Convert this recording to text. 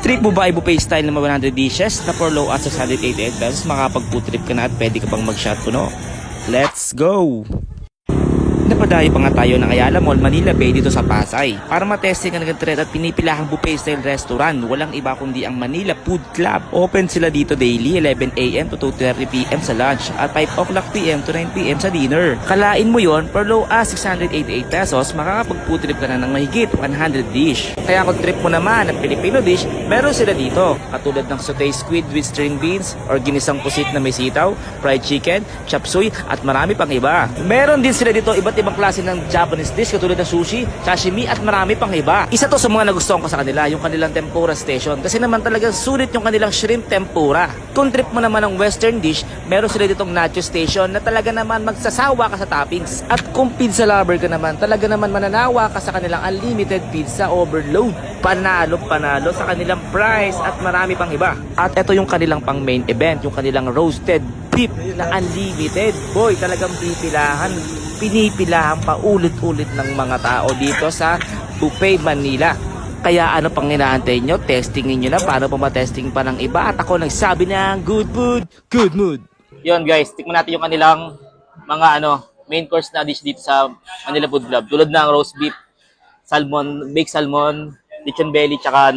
Trip mo ba ay buffet style na 100 dishes na for low at 688 pesos? Makapag-food trip ka na at pwede ka pang mag-shot puno. Let's go! Napadayo pa nga tayo ng Ayala Mall, Manila Bay dito sa Pasay para matesting ang nag-trend at pinipilahang buffet style restaurant. Walang iba kundi ang Manila Food Club. Open sila dito daily 11 AM to 2:30 PM sa lunch at 5 o'clock PM to 9 PM sa dinner. Kalain mo yon per low as 688 pesos, makakapag-food trip ka na ng mahigit 100 dish. Kaya kung trip mo naman ng Filipino dish, meron sila dito. Katulad ng sauté squid with string beans or ginisang pusit na may sitaw, fried chicken, chop suey at marami pang iba. Meron din sila dito iba't ibang klase ng Japanese dish katulad ng sushi, sashimi at marami pang iba. Isa to sa mga nagustuhan ko sa kanila, yung kanilang tempura station. Kasi naman talagang sulit yung kanilang shrimp tempura. Kung trip mo naman ng western dish, meron sila ditong nacho station na talaga naman magsasawa ka sa toppings. At kung pizza lover ka naman, talaga naman mananawa ka sa kanilang unlimited pizza overload. Panalo sa kanilang price at marami pang iba. At ito yung kanilang pang main event, yung kanilang roasted beef na unlimited. Boy, talagang pinipilahan pa ulit-ulit ng mga tao dito sa Buffet Manila. Kaya ano pang inaantay nyo? Testingin nyo na para pa matesting pa ng iba. At ako nagsabi ng good food, good mood. Yon guys, tikman natin yung kanilang mga main course na dish dito sa Manila Food Club. Tulad ng roast beef, salmon, baked salmon, lechon belly, tsaka